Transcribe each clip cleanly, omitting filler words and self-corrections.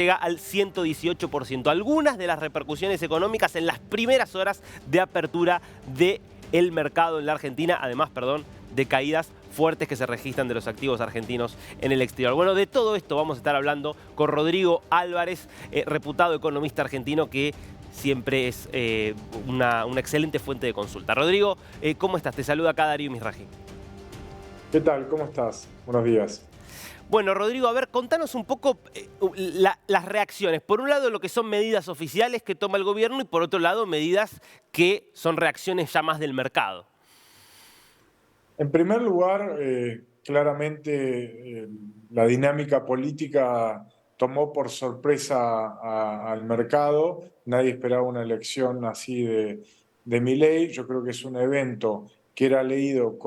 llega al 118%. Algunas de las repercusiones económicas en las primeras horas de apertura del mercado en la Argentina, además, de caídas fuertes que se registran de los activos argentinos en el exterior. Bueno, de todo esto vamos a estar hablando con Rodrigo Álvarez, reputado economista argentino que siempre es una excelente fuente de consulta. Rodrigo, ¿cómo estás? Te saluda acá Darío Misraji. ¿Qué tal? ¿Cómo estás? Buenos días. Bueno, Rodrigo, a ver, contanos un poco las reacciones. Por un lado, lo que son medidas oficiales que toma el gobierno y por otro lado, medidas que son reacciones ya más del mercado. En primer lugar, claramente la dinámica política tomó por sorpresa al mercado. Nadie esperaba una elección así de Milei. Yo creo que es un evento que era leído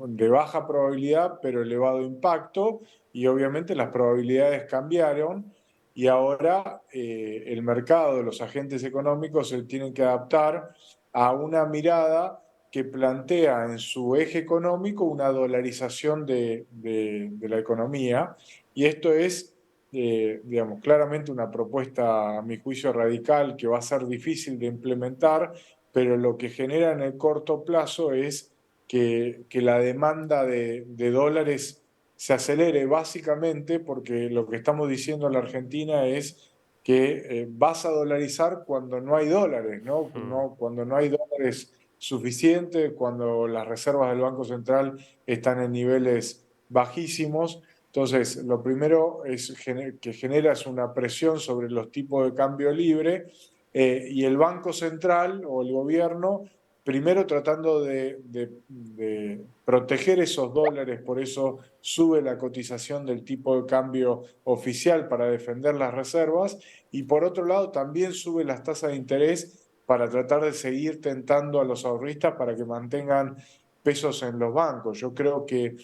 de baja probabilidad, pero elevado impacto, y obviamente las probabilidades cambiaron y ahora el mercado, los agentes económicos se tienen que adaptar a una mirada que plantea en su eje económico una dolarización de la economía, y esto es, digamos, claramente una propuesta, a mi juicio, radical, que va a ser difícil de implementar, pero lo que genera en el corto plazo es que la demanda de dólares se acelere, básicamente porque lo que estamos diciendo en la Argentina es que vas a dolarizar cuando no hay dólares, ¿no? Cuando no hay dólares suficiente, cuando las reservas del Banco Central están en niveles bajísimos. Entonces, lo primero que genera es una presión sobre los tipos de cambio libre, y el Banco Central o el gobierno, primero tratando de proteger esos dólares, por eso sube la cotización del tipo de cambio oficial para defender las reservas, y por otro lado también sube las tasas de interés para tratar de seguir tentando a los ahorristas para que mantengan pesos en los bancos. Yo creo que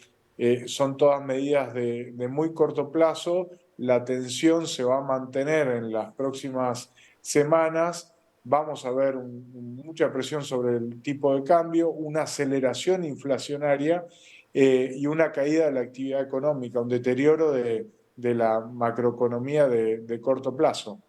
son todas medidas de muy corto plazo. La tensión se va a mantener en las próximas semanas. Vamos a ver mucha presión sobre el tipo de cambio, una aceleración inflacionaria y una caída de la actividad económica, un deterioro de la macroeconomía de corto plazo.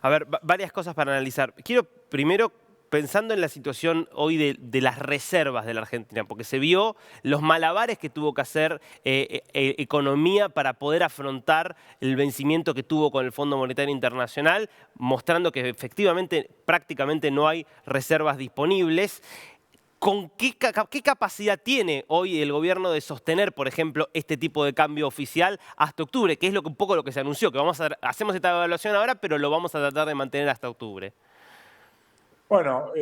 A ver, varias cosas para analizar. Quiero primero, pensando en la situación hoy de las reservas de la Argentina, porque se vio los malabares que tuvo que hacer economía para poder afrontar el vencimiento que tuvo con el Fondo Monetario Internacional, mostrando que efectivamente prácticamente no hay reservas disponibles. ¿Con qué capacidad tiene hoy el gobierno de sostener, por ejemplo, este tipo de cambio oficial hasta octubre? Que es un poco lo que se anunció, que hacemos esta evaluación ahora, pero lo vamos a tratar de mantener hasta octubre. Bueno,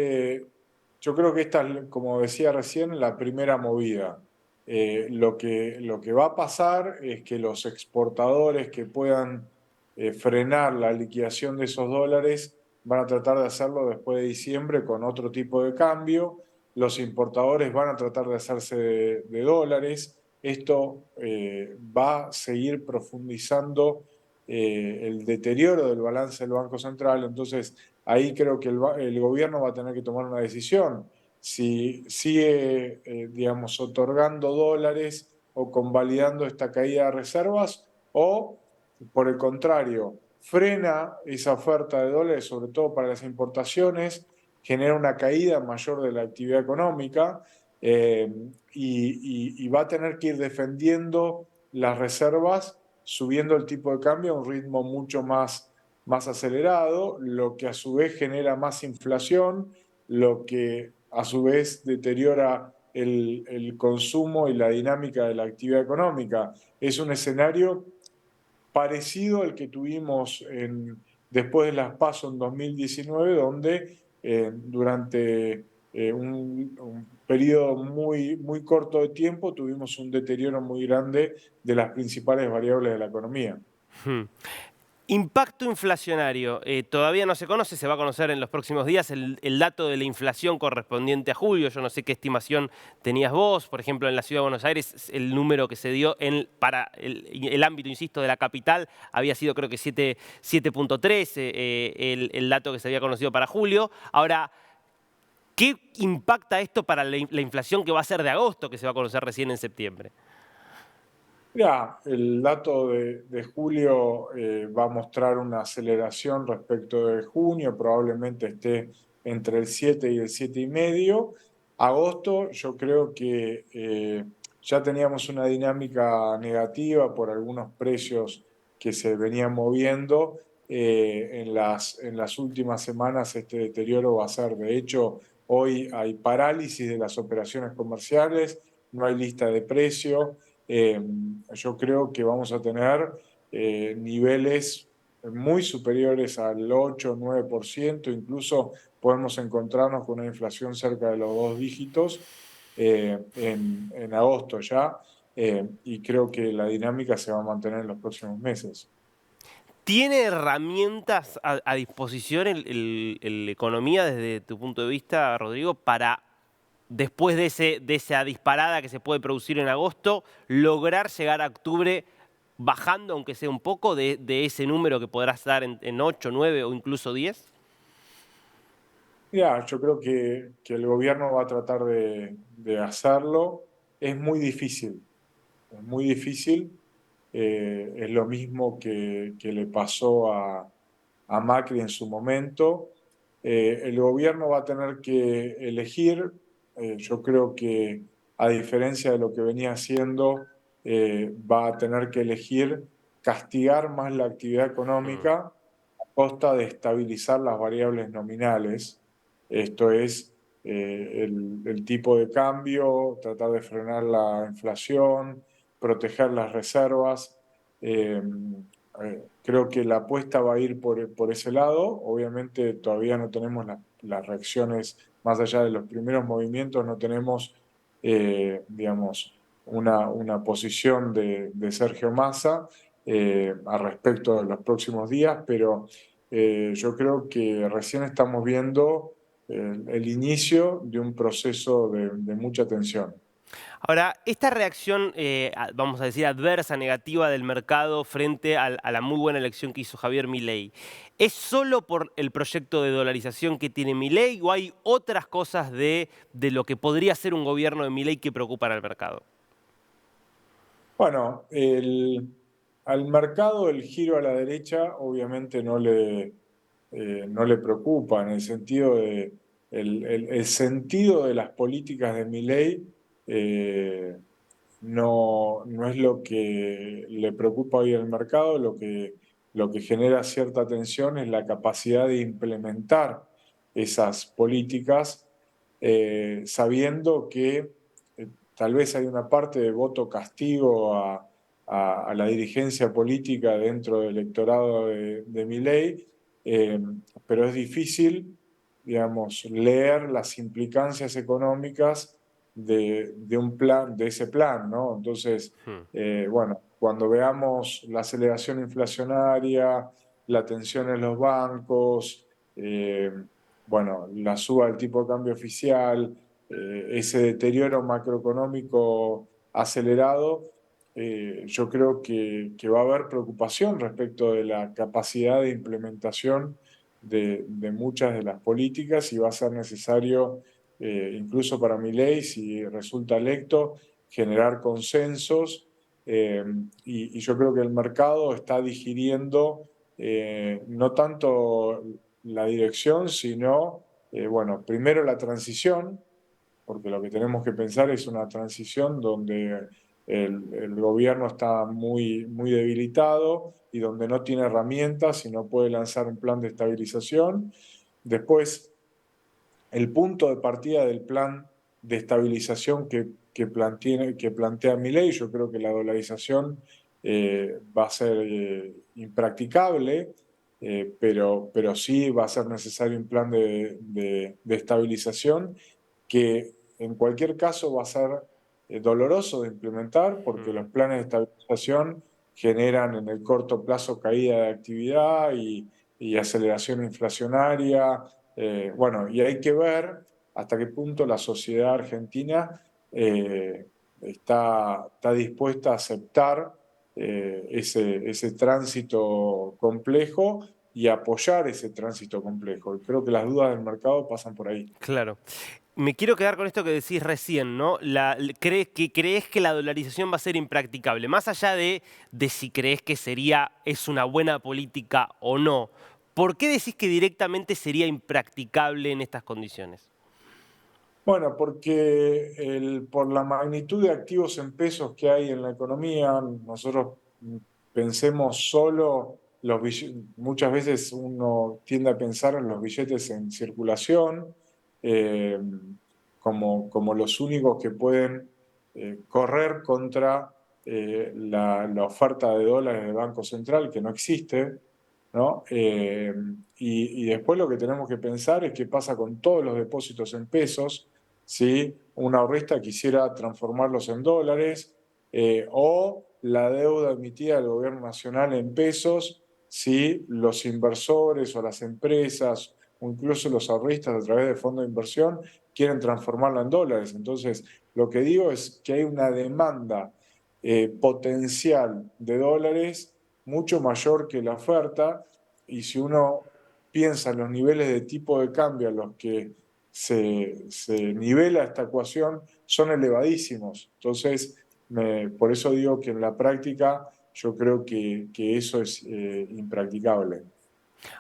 yo creo que esta es, como decía recién, la primera movida. Lo que va a pasar es que los exportadores que puedan frenar la liquidación de esos dólares van a tratar de hacerlo después de diciembre con otro tipo de cambio. Los importadores van a tratar de hacerse de dólares. Esto va a seguir profundizando el deterioro del balance del Banco Central. Entonces, ahí creo que el gobierno va a tener que tomar una decisión. Si sigue, digamos, otorgando dólares o convalidando esta caída de reservas, o, por el contrario, frena esa oferta de dólares, sobre todo para las importaciones, genera una caída mayor de la actividad económica, y va a tener que ir defendiendo las reservas, subiendo el tipo de cambio a un ritmo mucho más acelerado, lo que a su vez genera más inflación, lo que a su vez deteriora el consumo y la dinámica de la actividad económica. Es un escenario parecido al que tuvimos después de las PASO en 2019, donde durante un periodo muy corto de tiempo tuvimos un deterioro muy grande de las principales variables de la economía. Hmm. Impacto inflacionario. Todavía no se conoce, se va a conocer en los próximos días el dato de la inflación correspondiente a julio. Yo no sé qué estimación tenías vos. Por ejemplo, en la Ciudad de Buenos Aires, el número que se dio para el ámbito, insisto, de la capital había sido creo que 7.3, el dato que se había conocido para julio. Ahora, ¿qué impacta esto para la inflación que va a ser de agosto, que se va a conocer recién en septiembre? Mira, el dato de julio va a mostrar una aceleración respecto de junio, probablemente esté entre el 7 y el 7,5. Agosto, yo creo que ya teníamos una dinámica negativa por algunos precios que se venían moviendo. En las últimas semanas este deterioro va a ser, de hecho, hoy hay parálisis de las operaciones comerciales, no hay lista de precio. Yo creo que vamos a tener niveles muy superiores al 8 o 9%, incluso podemos encontrarnos con una inflación cerca de los 2 dígitos en agosto ya, y creo que la dinámica se va a mantener en los próximos meses. ¿Tiene herramientas a disposición el economía desde tu punto de vista, Rodrigo, para después de esa disparada que se puede producir en agosto, lograr llegar a octubre bajando, aunque sea un poco, de ese número que podrá estar en 8, 9 o incluso 10? Ya, yo creo que el gobierno va a tratar de hacerlo. Es muy difícil, es muy difícil. Es lo mismo que le pasó a Macri en su momento. El gobierno va a tener que elegir. Yo creo que, a diferencia de lo que venía haciendo, va a tener que elegir castigar más la actividad Mm. económica a costa de estabilizar las variables nominales. Esto es el tipo de cambio, tratar de frenar la inflación, proteger las reservas. Eh, Creo que la apuesta va a ir por ese lado. Obviamente todavía no tenemos las reacciones, más allá de los primeros movimientos, no tenemos, digamos, una posición de Sergio Massa al respecto de los próximos días, pero yo creo que recién estamos viendo el inicio de un proceso de mucha tensión. Ahora, esta reacción, vamos a decir, adversa, negativa del mercado frente a la muy buena elección que hizo Javier Milei, ¿es solo por el proyecto de dolarización que tiene Milei o hay otras cosas de lo que podría ser un gobierno de Milei que preocupan al mercado? Bueno, al mercado el giro a la derecha obviamente no le preocupa, en el sentido de el sentido de las políticas de Milei eh, no es lo que le preocupa hoy al mercado. Lo que genera cierta tensión es la capacidad de implementar esas políticas, sabiendo que tal vez hay una parte de voto castigo a la dirigencia política dentro del electorado de Milei, eh, pero es difícil, digamos, leer las implicancias económicas de un plan, de ese plan, ¿no? Entonces, Hmm. bueno, cuando veamos la aceleración inflacionaria, la tensión en los bancos, bueno, la suba del tipo de cambio oficial, ese deterioro macroeconómico acelerado, yo creo que va a haber preocupación respecto de la capacidad de implementación de muchas de las políticas, y va a ser necesario, incluso para Milei, si resulta electo, generar consensos. Y yo creo que el mercado está digiriendo no tanto la dirección, sino, bueno, primero la transición, porque lo que tenemos que pensar es una transición donde el gobierno está muy, muy debilitado y donde no tiene herramientas y no puede lanzar un plan de estabilización. Después, el punto de partida del plan de estabilización que plantea Milei, yo creo que la dolarización va a ser impracticable, pero sí va a ser necesario un plan de estabilización que, en cualquier caso, va a ser doloroso de implementar, porque Mm. los planes de estabilización generan en el corto plazo caída de actividad y aceleración inflacionaria. Bueno, y hay que ver hasta qué punto la sociedad argentina está dispuesta a aceptar ese tránsito complejo y apoyar ese tránsito complejo. Y creo que las dudas del mercado pasan por ahí. Claro. Me quiero quedar con esto que decís recién, ¿no? ¿Crees que la dolarización va a ser impracticable? Más allá de si crees que es una buena política o no, ¿por qué decís que directamente sería impracticable en estas condiciones? Bueno, porque por la magnitud de activos en pesos que hay en la economía, nosotros pensemos solo muchas veces uno tiende a pensar en los billetes en circulación eh, como los únicos que pueden correr contra la oferta de dólares del Banco Central, que no existe, ¿no? Y después lo que tenemos que pensar es qué pasa con todos los depósitos en pesos, si un ahorrista quisiera transformarlos en dólares, o la deuda emitida del gobierno nacional en pesos, si los inversores o las empresas o incluso los ahorristas a través de fondos de inversión quieren transformarla en dólares. Entonces, lo que digo es que hay una demanda potencial de dólares mucho mayor que la oferta, y si uno piensa en los niveles de tipo de cambio a los que se nivela esta ecuación, son elevadísimos. Entonces, por eso digo que en la práctica yo creo que eso es impracticable.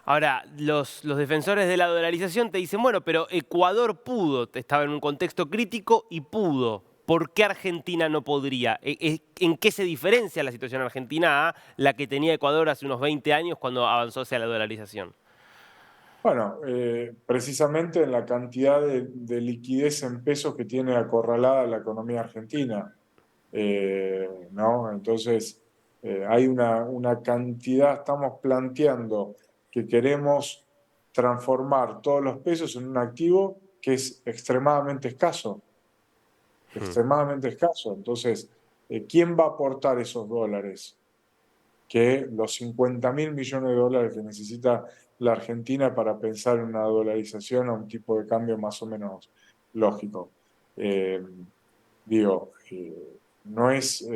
Ahora, los defensores de la dolarización te dicen, bueno, pero Ecuador pudo, estaba en un contexto crítico y pudo. ¿Por qué Argentina no podría? ¿En qué se diferencia la situación argentina a la que tenía Ecuador hace unos 20 años cuando avanzó hacia la dolarización? Bueno, precisamente en la cantidad de liquidez en pesos que tiene acorralada la economía argentina. ¿No? Entonces, hay una cantidad, estamos planteando que queremos transformar todos los pesos en un activo que es Hmm, extremadamente escaso. Entonces, ¿quién va a aportar esos dólares? Que los 50.000 millones de dólares que necesita la Argentina para pensar en una dolarización a un tipo de cambio más o menos lógico. Eh, Digo, no es,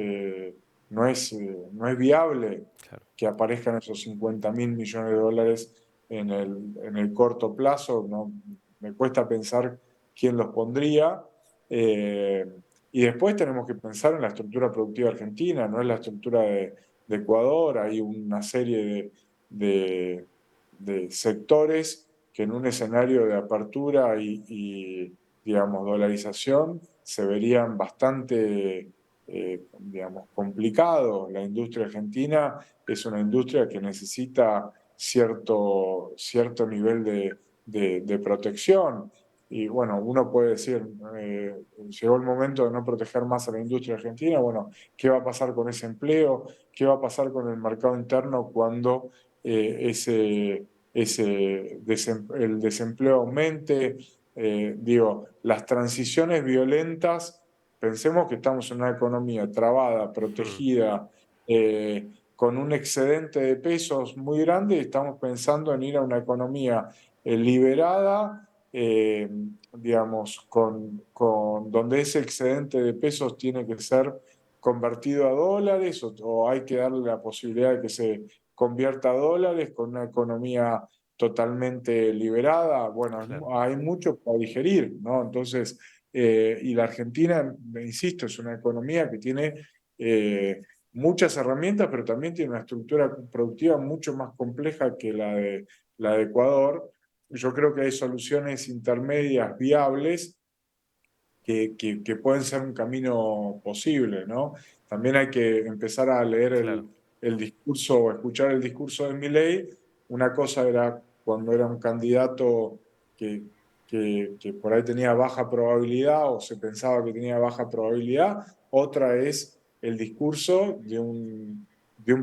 no es viable claro. que aparezcan esos 50.000 millones de dólares en el corto plazo. No, me cuesta pensar quién los pondría. Eh, y después tenemos que pensar en la estructura productiva argentina, no es la estructura de Ecuador. Hay una serie de sectores que en un escenario de apertura digamos, dolarización se verían bastante, digamos, complicados. La industria argentina es una industria que necesita cierto nivel de protección. Y bueno, uno puede decir, llegó el momento de no proteger más a la industria argentina. Bueno, ¿qué va a pasar con ese empleo? ¿Qué va a pasar con el mercado interno cuando el desempleo aumente? Digo, las transiciones violentas, pensemos que estamos en una economía trabada, Hmm, protegida, con un excedente de pesos muy grande, y estamos pensando en ir a una economía liberada, digamos, donde ese excedente de pesos tiene que ser convertido a dólares, o hay que darle la posibilidad de que se convierta a dólares con una economía totalmente liberada. Bueno, claro. hay mucho para digerir, ¿no? Entonces, y la Argentina, insisto, es una economía que tiene muchas herramientas, pero también tiene una estructura productiva mucho más compleja que la de Ecuador. Yo creo que hay soluciones intermedias viables que pueden ser un camino posible, ¿no? También hay que empezar a leer Claro. el discurso o escuchar el discurso de Milei. Una cosa era cuando era un candidato que, que por ahí tenía baja probabilidad o se pensaba que tenía baja probabilidad. Otra es el discurso de un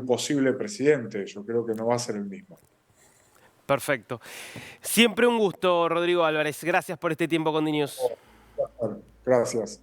posible presidente. Yo creo que no va a ser el mismo. Perfecto. Siempre un gusto, Rodrigo Álvarez. Gracias por este tiempo con DNews. Gracias.